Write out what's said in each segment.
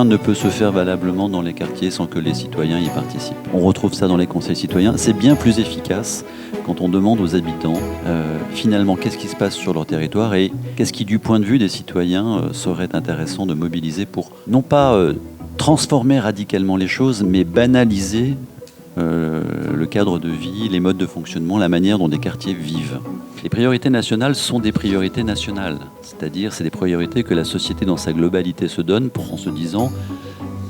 rien ne peut se faire valablement dans les quartiers sans que les citoyens y participent. On retrouve ça dans les conseils citoyens. C'est bien plus efficace quand on demande aux habitants finalement qu'est-ce qui se passe sur leur territoire et qu'est-ce qui, du point de vue des citoyens, serait intéressant de mobiliser pour non pas transformer radicalement les choses, mais banaliser le cadre de vie, les modes de fonctionnement, la manière dont des quartiers vivent. Les priorités nationales sont des priorités nationales, c'est-à-dire c'est des priorités que la société dans sa globalité se donne en se disant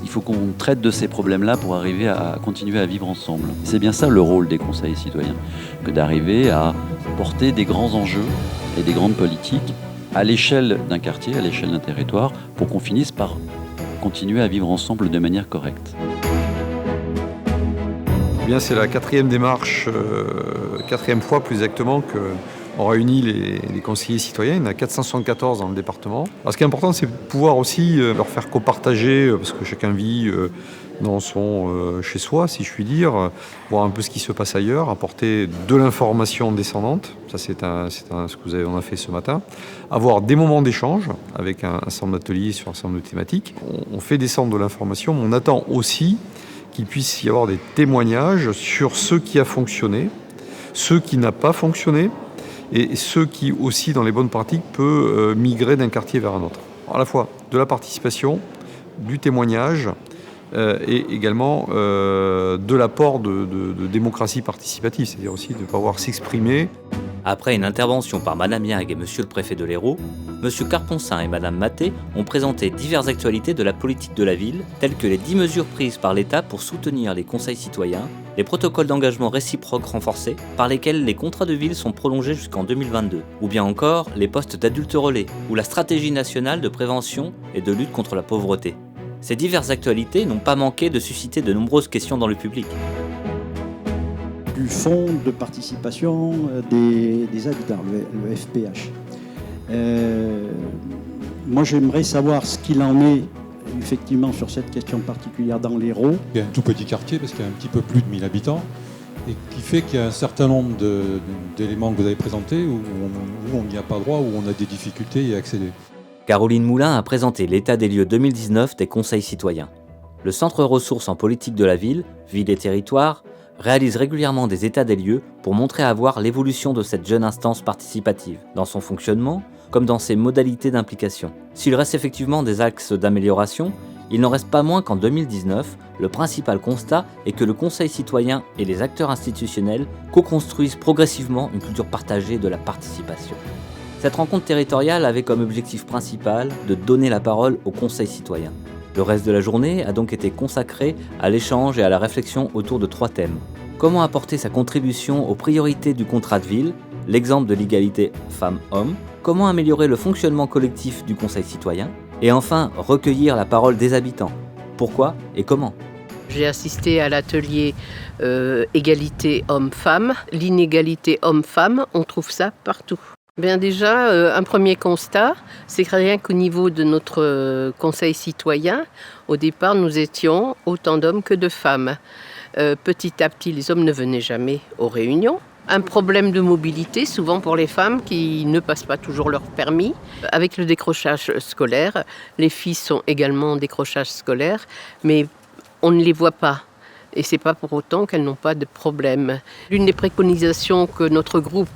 il faut qu'on traite de ces problèmes-là pour arriver à continuer à vivre ensemble. C'est bien ça le rôle des conseils citoyens, que d'arriver à porter des grands enjeux et des grandes politiques à l'échelle d'un quartier, à l'échelle d'un territoire, pour qu'on finisse par continuer à vivre ensemble de manière correcte. Eh bien, c'est la quatrième démarche, quatrième fois plus exactement qu'on réunit les conseillers citoyens. Il y en a 474 dans le département. Alors, ce qui est important, c'est de pouvoir aussi leur faire copartager, parce que chacun vit dans son chez soi, si je puis dire, voir un peu ce qui se passe ailleurs, apporter de l'information descendante. Ça, c'est ce que on a fait ce matin. Avoir des moments d'échange avec un certain nombre d'ateliers sur un certain nombre de thématiques. On fait descendre de l'information, mais on attend aussi qu'il puisse y avoir des témoignages sur ce qui a fonctionné, ce qui n'a pas fonctionné, et ce qui aussi, dans les bonnes pratiques, peut migrer d'un quartier vers un autre. À la fois de la participation, du témoignage, et également de l'apport de démocratie participative, c'est-à-dire aussi de pouvoir s'exprimer. Après une intervention par Madame Yang et Monsieur le préfet de l'Hérault, Monsieur Carponcin et Madame Maté ont présenté diverses actualités de la politique de la ville, telles que les 10 mesures prises par l'État pour soutenir les conseils citoyens, les protocoles d'engagement réciproques renforcés, par lesquels les contrats de ville sont prolongés jusqu'en 2022, ou bien encore les postes d'adultes relais, ou la stratégie nationale de prévention et de lutte contre la pauvreté. Ces diverses actualités n'ont pas manqué de susciter de nombreuses questions dans le public. Du fonds de participation des habitants, le FPH. Moi, j'aimerais savoir ce qu'il en est effectivement sur cette question particulière dans l'Hérault. Il y a un tout petit quartier, parce qu'il y a un petit peu plus de 1000 habitants, et qui fait qu'il y a un certain nombre d'éléments que vous avez présentés où on n'y a pas droit, où on a des difficultés à y accéder. Caroline Moulin a présenté l'état des lieux 2019 des conseils citoyens. Le Centre ressources en politique de la ville, Ville et Territoires, réalise régulièrement des états des lieux pour montrer à voir l'évolution de cette jeune instance participative, dans son fonctionnement comme dans ses modalités d'implication. S'il reste effectivement des axes d'amélioration, il n'en reste pas moins qu'en 2019, le principal constat est que le Conseil citoyen et les acteurs institutionnels co-construisent progressivement une culture partagée de la participation. Cette rencontre territoriale avait comme objectif principal de donner la parole au Conseil citoyen. Le reste de la journée a donc été consacré à l'échange et à la réflexion autour de 3 thèmes. Comment apporter sa contribution aux priorités du contrat de ville, l'exemple de l'égalité femmes-hommes, comment améliorer le fonctionnement collectif du Conseil citoyen, et enfin recueillir la parole des habitants. Pourquoi et comment ? J'ai assisté à l'atelier égalité homme-femme. L'inégalité homme-femme, on trouve ça partout. Bien déjà, un premier constat, c'est que rien qu'au niveau de notre conseil citoyen, au départ, nous étions autant d'hommes que de femmes. Petit à petit, les hommes ne venaient jamais aux réunions. Un problème de mobilité, souvent pour les femmes qui ne passent pas toujours leur permis. Avec le décrochage scolaire, les filles sont également en décrochage scolaire, mais on ne les voit pas. Et ce n'est pas pour autant qu'elles n'ont pas de problème. L'une des préconisations que notre groupe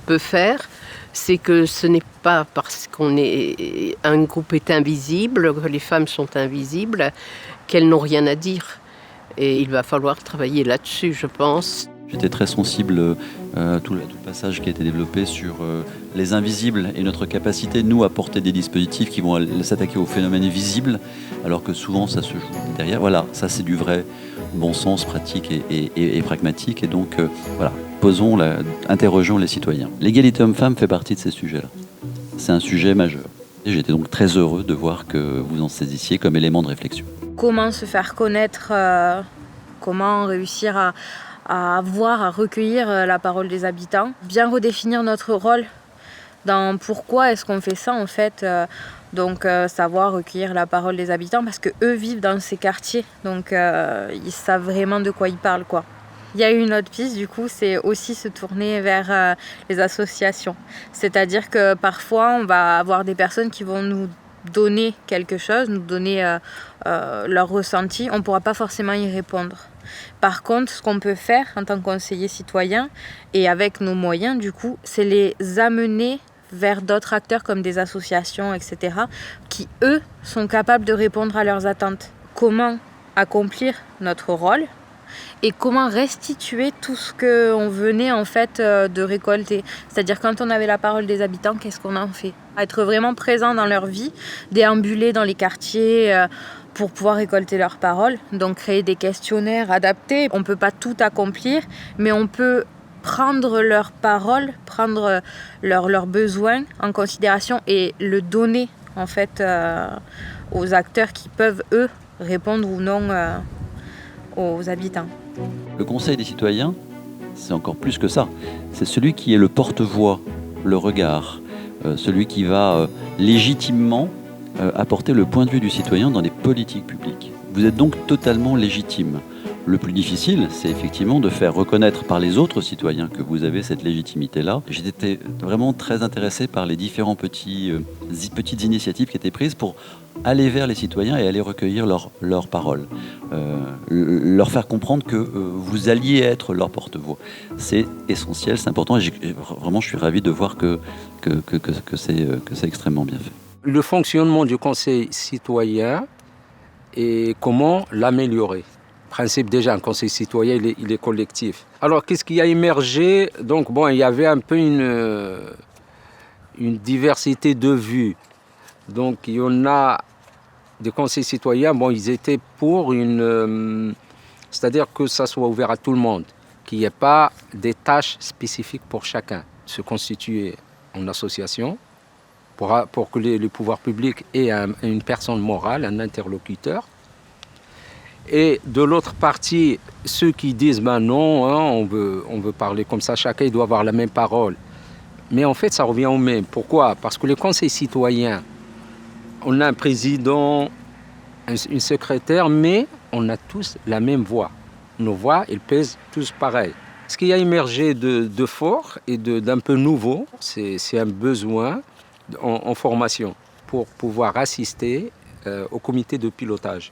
peut faire, c'est que ce n'est pas parce un groupe est invisible, que les femmes sont invisibles, qu'elles n'ont rien à dire. Et il va falloir travailler là-dessus, je pense. J'étais très sensible à tout le passage qui a été développé sur les invisibles et notre capacité, nous, à porter des dispositifs qui vont s'attaquer aux phénomènes visibles, alors que souvent ça se joue derrière. Voilà, ça c'est du vrai bon sens pratique et pragmatique. Et donc, voilà, interrogeons les citoyens. L'égalité homme-femme fait partie de ces sujets-là. C'est un sujet majeur. Et j'étais donc très heureux de voir que vous en saisissiez comme élément de réflexion. Comment se faire connaître, comment réussir à voir, à recueillir la parole des habitants, bien redéfinir notre rôle dans pourquoi est-ce qu'on fait ça en fait, savoir recueillir la parole des habitants parce qu'eux vivent dans ces quartiers, donc ils savent vraiment de quoi ils parlent quoi. Il y a une autre piste du coup, c'est aussi se tourner vers les associations, c'est-à-dire que parfois on va avoir des personnes qui vont nous donner quelque chose, nous donner leur ressenti, on ne pourra pas forcément y répondre. Par contre, ce qu'on peut faire en tant que conseiller citoyen et avec nos moyens, du coup, c'est les amener vers d'autres acteurs comme des associations, etc., qui, eux, sont capables de répondre à leurs attentes. Comment accomplir notre rôle et comment restituer tout ce qu'on venait en fait de récolter. C'est-à-dire quand on avait la parole des habitants, qu'est-ce qu'on en fait ? Être vraiment présent dans leur vie, déambuler dans les quartiers pour pouvoir récolter leurs paroles. Donc créer des questionnaires adaptés. On ne peut pas tout accomplir, mais on peut prendre leurs paroles, prendre leurs besoins en considération et le donner en fait aux acteurs qui peuvent, eux, répondre ou non aux habitants. Le Conseil des citoyens, c'est encore plus que ça. C'est celui qui est le porte-voix, le regard, celui qui va légitimement apporter le point de vue du citoyen dans les politiques publiques. Vous êtes donc totalement légitime. Le plus difficile, c'est effectivement de faire reconnaître par les autres citoyens que vous avez cette légitimité-là. J'étais vraiment très intéressé par les différentes petites initiatives qui étaient prises pour aller vers les citoyens et aller recueillir leurs paroles. Leur faire comprendre que vous alliez être leur porte-voix. C'est essentiel, c'est important. Et vraiment, je suis ravi de voir que c'est extrêmement bien fait. Le fonctionnement du Conseil citoyen et comment l'améliorer. Principe déjà, un conseil citoyen, il est collectif. Alors, qu'est-ce qui a émergé ? Donc, il y avait un peu une diversité de vues. Donc, il y en a des conseils citoyens, ils étaient pour c'est-à-dire que ça soit ouvert à tout le monde, qu'il n'y ait pas des tâches spécifiques pour chacun. Se constituer en association pour que les pouvoirs publics aient une personne morale, un interlocuteur. Et de l'autre partie, ceux qui disent non, on veut parler comme ça, chacun doit avoir la même parole. Mais en fait, ça revient au même. Pourquoi ? Parce que les conseils citoyens, on a un président, une secrétaire, mais on a tous la même voix. Nos voix, elles pèsent tous pareil. Ce qui a émergé de fort et d'un peu nouveau, c'est un besoin en formation pour pouvoir assister au comité de pilotage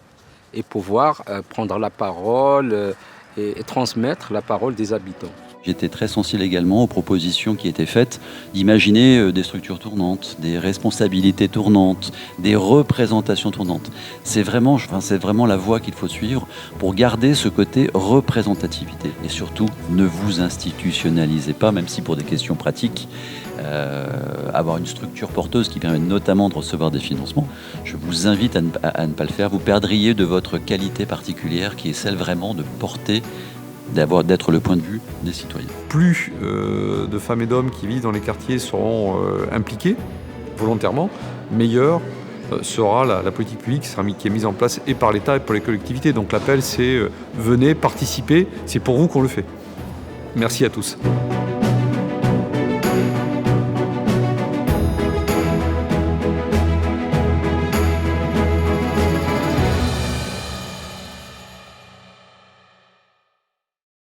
et pouvoir prendre la parole et transmettre la parole des habitants. J'étais très sensible également aux propositions qui étaient faites d'imaginer des structures tournantes, des responsabilités tournantes, des représentations tournantes. C'est vraiment la voie qu'il faut suivre pour garder ce côté représentativité. Et surtout, ne vous institutionnalisez pas, même si pour des questions pratiques, avoir une structure porteuse qui permet notamment de recevoir des financements, je vous invite à ne pas le faire. Vous perdriez de votre qualité particulière qui est celle vraiment de porter, d'être le point de vue des citoyens. Plus de femmes et d'hommes qui vivent dans les quartiers seront impliqués volontairement, meilleure sera la politique publique qui est mise en place et par l'État et pour les collectivités. Donc l'appel, c'est venez participer, c'est pour vous qu'on le fait. Merci à tous.